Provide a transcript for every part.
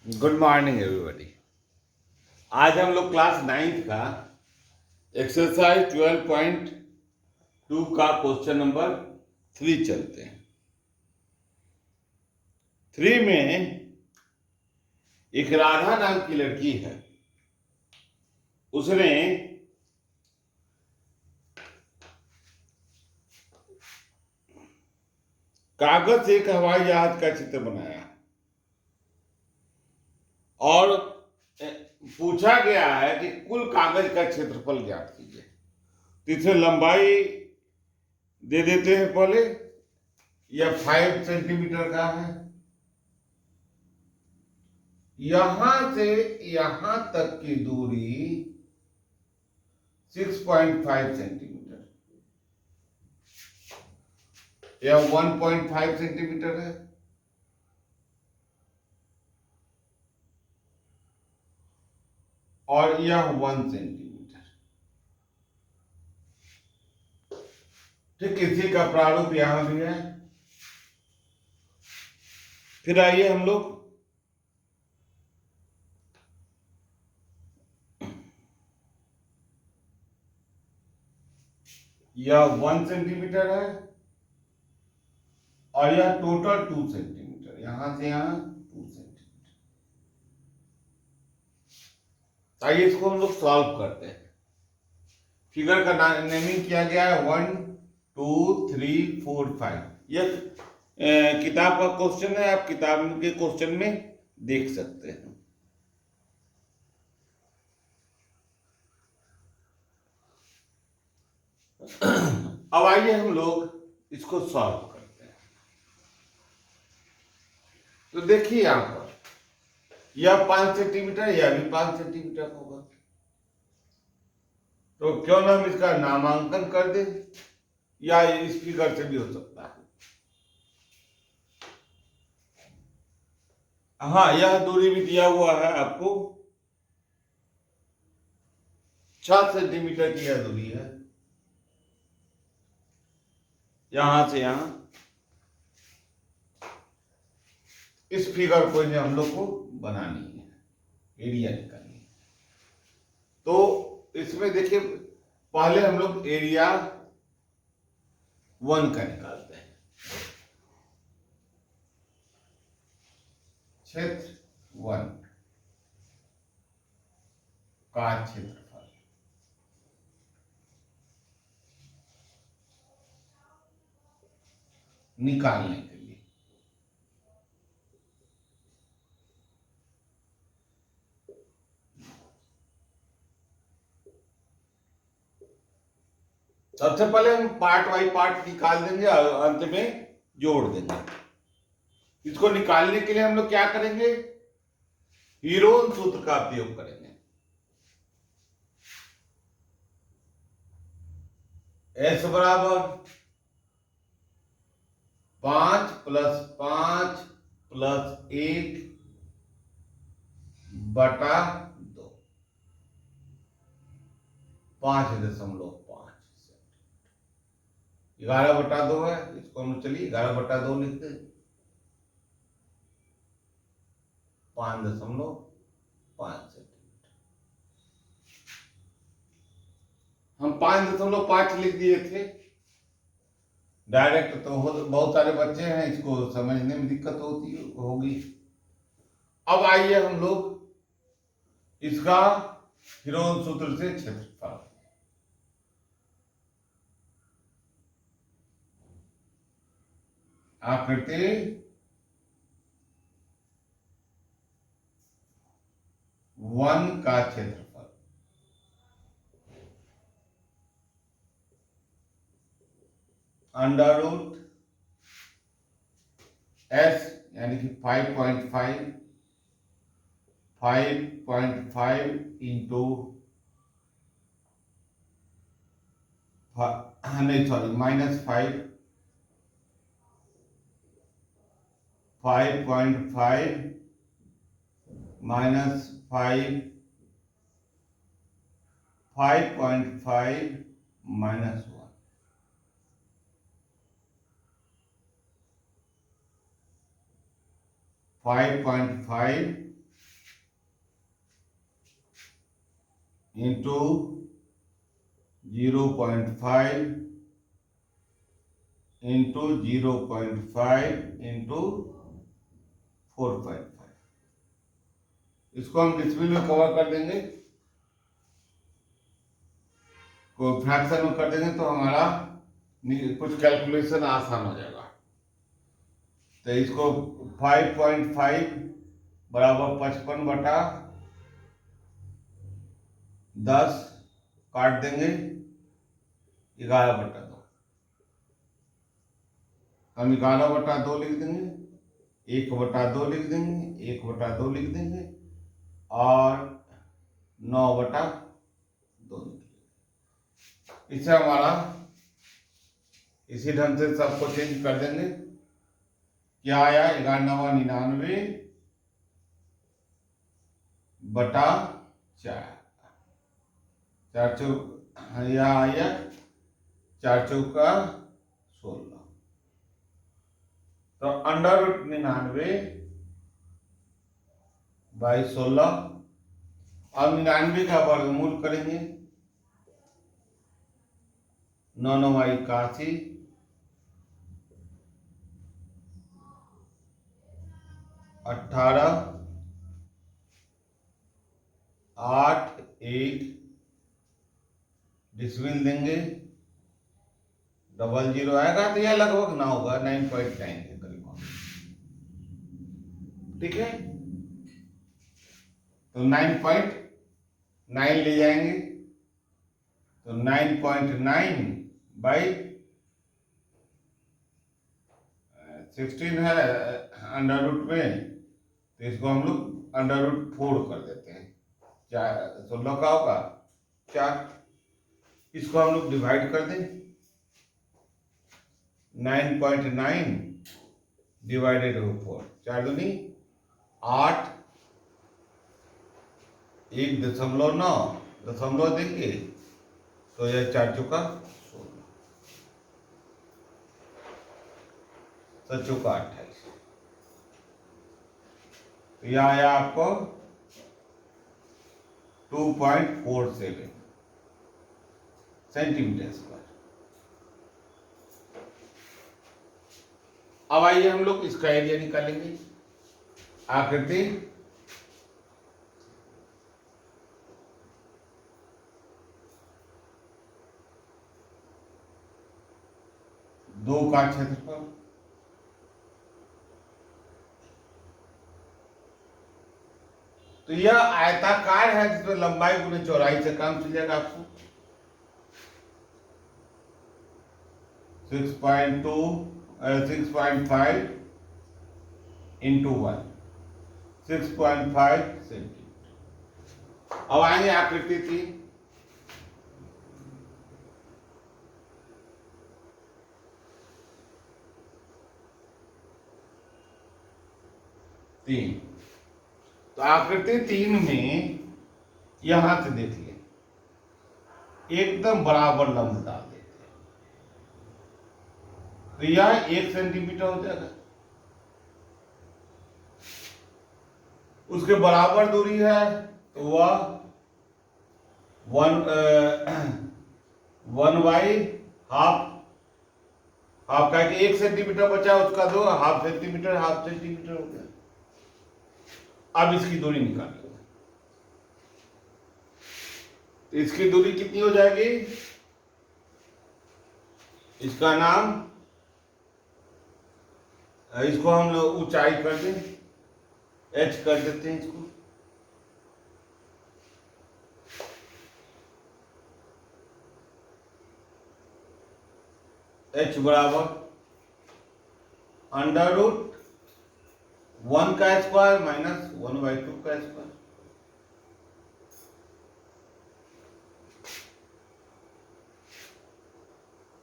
Good morning everybody. आज हम लोग क्लास 9th का एक्सरसाइज 12.2 का क्वेश्चन नंबर 3 चलते हैं। 3 में एक राधा नाम की लड़की है। उसने कागज से एक हवाई जहाज का चित्र बनाया और पूछा गया है कि कुल कागज का क्षेत्रफल ज्ञात कीजिए। तो इसे लंबाई दे देते हैं पहले। यह 5 सेंटीमीटर का है। यहां से यहां तक की दूरी 6.5 सेंटीमीटर, यह 1.5 सेंटीमीटर है। और यह 1 सेंटीमीटर। ठीक इसी का प्रारूप यहां भी है। फिर आइए हम लोग यह 1 सेंटीमीटर है और यह टोटल 2 सेंटीमीटर, यहां से यहां 2 सेंटीमीटर। आइए इसको हम लोग सॉल्व करते हैं। फिगर का नेमिंग किया गया है 1 2 3 4 5। यह किताब का क्वेश्चन है, आप किताब के क्वेश्चन में देख सकते हैं। अब आइए हम लोग इसको सॉल्व करते हैं। तो देखिए यहां पर यह 5 सेंटीमीटर, यह भी 5 सेंटीमीटर होगा। तो क्यों ना हम इसका नामांकन कर दें, या इस फिगर से भी हो सकता है। हाँ, यह दूरी भी दिया हुआ है आपको, 6 सेंटीमीटर की यह दूरी है यहां से यहां। इस फिगर को हम लोग को बनानी है, एरिया निकालनी है। तो इसमें देखिए पहले हम लोग एरिया 1 का निकालते हैं। क्षेत्र 1 का क्षेत्रफल निकालने के लिए सबसे पहले हम पार्ट बाई पार्ट निकाल देंगे और अंत में जोड़ देंगे। इसको निकालने के लिए हम लोग क्या करेंगे, हीरोन सूत्र का उपयोग करेंगे। एस बराबर 5 + 5 + 1 बटा 2, 5.5। 11/2 है, इसको हम चलिए 11/2 लिखते हैं। 5.5 सेंटीमीटर हम 5.5 लिख दिए थे डायरेक्ट। तो बहुत सारे बच्चे हैं, इसको समझने में दिक्कत होगी। अब आइए हम लोग इसका हीरोन सूत्र से क्षेत्रफल आकृति 1 का क्षेत्रफल √ s यानी कि 5.5 इंटू नहीं सॉरी -5 5.5 -5 5.5 -1 5.5 इंटू 0.5 इंटू 0.5 इंटू 455। इसको हम डिसिमल में कवर कर देंगे, को फ्रैक्शन में कर देंगे तो हमारा कुछ कैलकुलेशन आसान हो जाएगा। तो इसको 5.5 बराबर 55/10 काट देंगे 11/2। हम 11/2 लिख देंगे, 1/2 लिख देंगे, 1/2 लिख देंगे और 9/2 लिख देंगे। इससे हमारा इसी ढंग से सबको चेंज कर देंगे। क्या आया? 1199/4। 4 चौक यह आया 4 चौका 16। तो √99/16 अब 99 का वर्गमूल करेंगे। 9×9=81, 18, 8, 1 डिसमिल देंगे, 00 आएगा तो यह लगभग ना होगा 9.9 के करीब। ठीक है, तो 9.9 ले जाएंगे तो 9.9/16 है अंडर रूट में, तो इसको हम लोग √4 कर देते हैं। 16 का होगा 4, इसको हम लोग डिवाइड कर दें। 9.9 डिवाइडेड 4, 4 दूनी 8, 1.9 दशमलव देंगे तो यह 4 चौका 16, 7 चौका 28। तो यह आया आपको 2.47 सेंटीमीटर स्क्वायर। अब आइए हम लोग इसका एरिया निकालेंगे। आकृति दो का क्षेत्रफल, तो यह आयताकार है जिसमें लंबाई गुने चौड़ाई से काम चल जाएगा आपको। 6.5 इंटू 1, 6.5 सेंटीमीटर। अब आएंगे आकृति 3। तो आकृति 3 में यहां से देखिए एकदम बराबर लंब डाल देते हैं, तो यह 1 सेंटीमीटर हो जाएगा। उसके बराबर दूरी है तो वह 1/2 का 1 सेंटीमीटर बचा, उसका दो हाफ सेंटीमीटर हो गया। अब इसकी दूरी निकालिए, इसकी दूरी कितनी हो जाएगी? इसका नाम, इसको हम लोग ऊंचाई कर दें, h कर देते हैं इसको। h बराबर √1 का स्क्वायर माइनस 1/2 का स्क्वायर।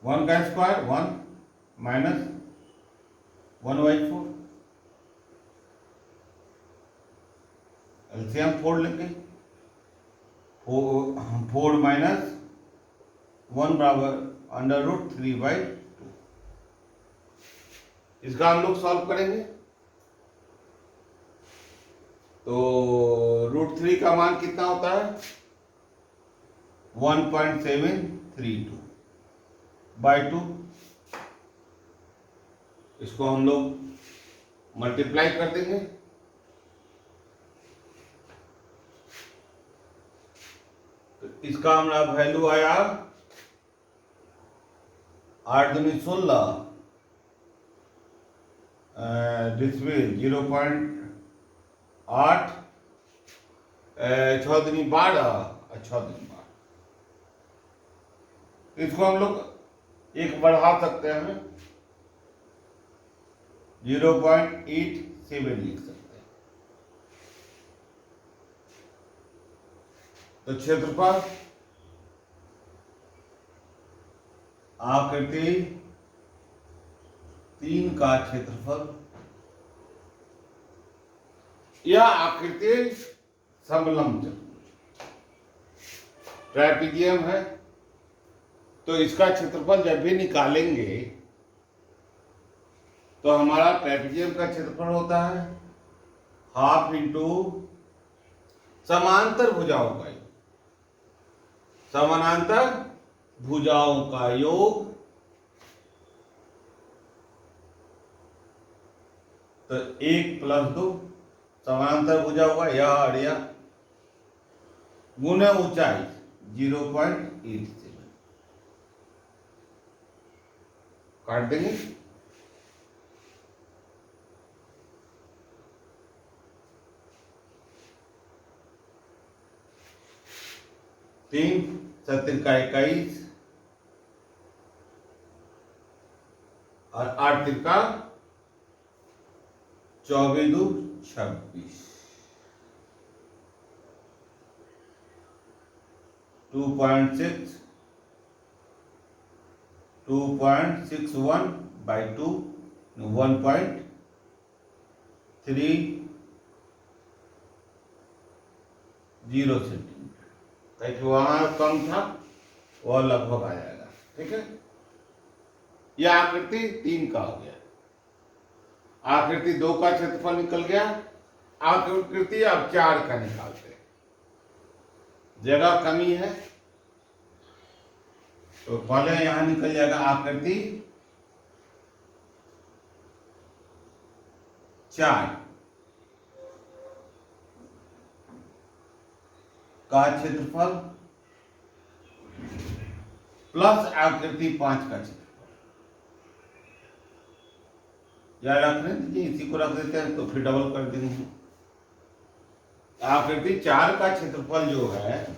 वन का स्क्वायर 1 माइनस 1/4, एलसीएम 4 लेंगे। 4 माइनस 1 बराबर √3/2। इसका हम लोग सॉल्व करेंगे तो √3 का मान कितना होता है? 1.732 बाई 2। इसको हम लोग मल्टीप्लाई कर देंगे। तो इसका हमारा वैल्यू आया 8 दूनी 16, डिसमिल 0.8, 6 दूनी 12 और 6 दूनी 12। इसको हम लोग एक बढ़ा सकते हैं, 0.87 लिख सकते हैं। तो क्षेत्रफल आकृति 3 का क्षेत्रफल, यह आकृति समलंब ट्रेपीजियम है। तो इसका क्षेत्रफल जब भी निकालेंगे तो हमारा ट्रेपीजियम का क्षेत्रफल होता है हाफ इंटू समांतर भुजाओं का योग, समानांतर भुजाओं का योग। तो 1 + 2 समानांतर भुजा होगा यह और यह, गुना ऊंचाई 0.87 काट देंगे। तीन 7 का 21 और 8 का 24 2 26, 2.6 2.61 by 2 1.30 सेंटीमीटर। ताकि वहां कम था वह लगभग आ जाएगा। ठीक है, यह आकृति 3 का हो गया। आकृति 2 का क्षेत्रफल निकल गया। आकृति अब 4 का निकालते हैं, जगह कमी है तो पहले यहां निकल जाएगा आकृति 4 का क्षेत्रफल प्लस आकृति 5 का क्षेत्रफल। या रखने दीजिए, इसी को रख देते हैं तो फिर डबल कर देंगे। आकृति 4 का क्षेत्रफल जो है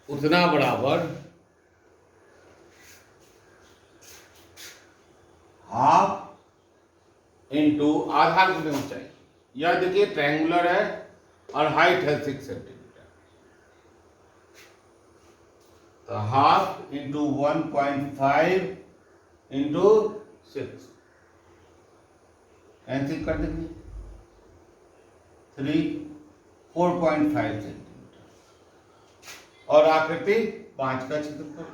उतना बराबर हाफ इंटू आधा गुना ऊंचाई। यह देखिए ट्रायंगुलर है और हाइट है 6 सेंटीमीटर। तो हाफ इंटू 1.5 इंटू 6 कैंसिल कर देंगे, 4.5 सेंटीमीटर। और आकृति 5 का क्षेत्रफल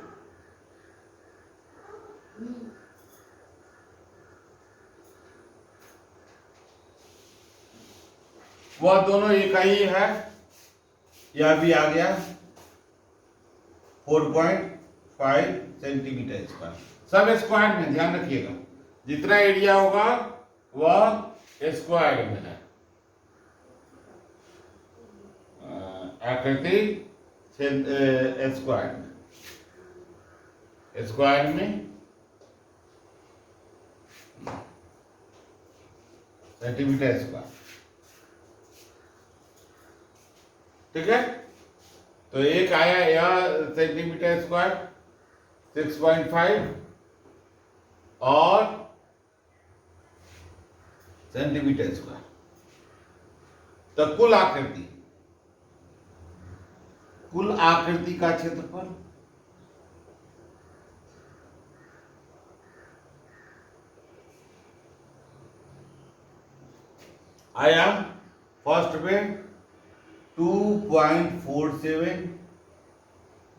वह दोनों एक ही है। यह भी आ गया 4.5 सेंटीमीटर स्क्वायर। सब स्क्वायर में ध्यान रखिएगा, जितना एरिया होगा वह स्क्वायर में है। आकृति स्क्वायर में सेंटीमीटर स्क्वायर। ठीक है, तो एक आया यह सेंटीमीटर स्क्वायर 6.5 और सेंटीमीटर स्क्वायर। तो कुल आकृति का क्षेत्रफल आया फर्स्ट में 2.47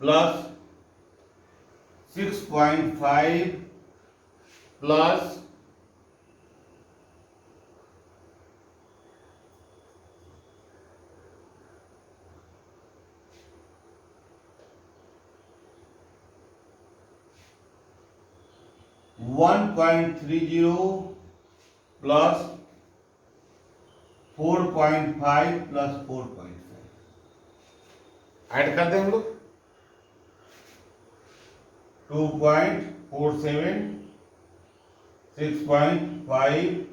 plus 6.5 plus 2.47 1.30 plus 4.5 plus 4.5 add कर दें हम लोग। 2.47, 6.5,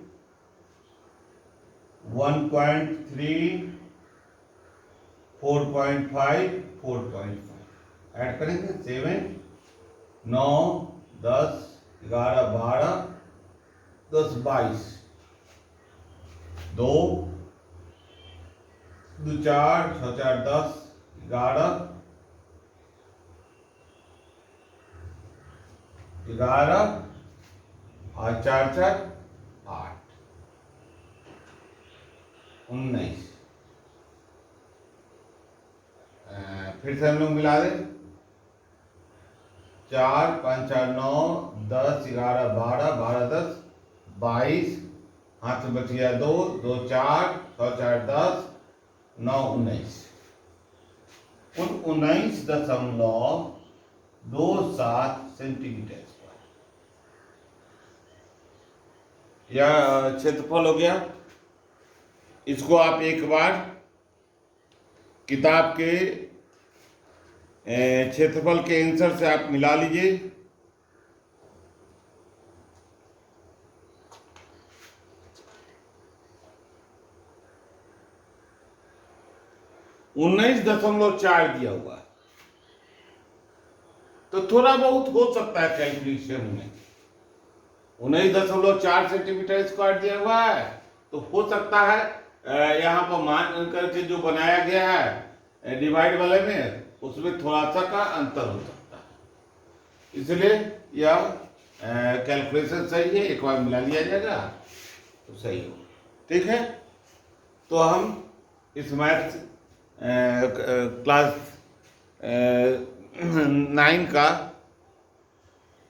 1.3, 4.5, 4.5 ऐड करेंगे। 7, 9, 10, 11, 12, 10, 22, 2, 2, 4, 6, 4, 10, 11, 11 और 4, 4, 8, 19। फिर से हम लोग मिला दें। 4, 5, 4, 9, 10, 11, 12, 12, 10, 22, हाथ में बच गया 2, 2, 4, 6, 4, 10, 9, 19। 19.27 सेंटीमीटर स्क्वायर यह क्षेत्रफल हो गया। इसको आप एक बार किताब के क्षेत्रफल के आंसर से आप मिला लीजिए। उन्नीस 19.4 दिया हुआ है, तो थोड़ा बहुत हो सकता है कैलकुलेशन में। 19.4 सेंटीमीटर स्क्वायर दिया हुआ है, तो हो सकता है यहाँ पर मान करके जो बनाया गया है डिवाइड वाले में, उसमें थोड़ा सा का अंतर हो सकता है, इसलिए यह कैलकुलेशन सही है। एक बार मिला लिया जाएगा तो सही हो। ठीक है, तो हम इस मैथ क्लास 9 का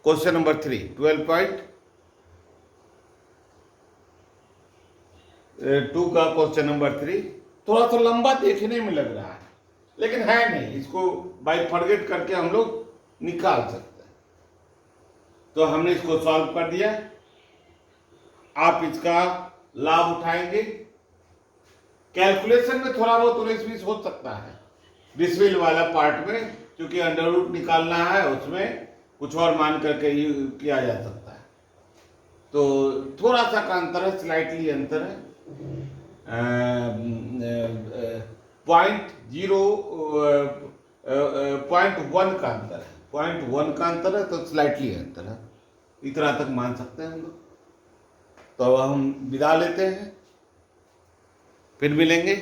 क्वेश्चन नंबर 3 12.2 का क्वेश्चन नंबर 3 थोड़ा सा लंबा देखने में लग रहा है, लेकिन है नहीं, इसको बाय फॉरगेट करके हम लोग निकाल सकते हैं। तो हमने इसको सॉल्व कर दिया। आप इसका लाभ उठाएंगे। कैलकुलेशन में थोड़ा बहुत 19-20 हो सकता है डिसमिल वाला पार्ट में, क्योंकि अंडर रूट निकालना है, उसमें कुछ और मान करके ये किया जा सकता है। तो थोड़ा सा का अंतर है, स्लाइटली अंतर है। 0.1 का अंतर है, 0.1 का अंतर है, तो स्लाइटली अंतर है, इतना तक मान सकते हैं हम लोग। तो हम विदा लेते हैं, फिर मिलेंगे।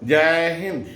जय हिंद।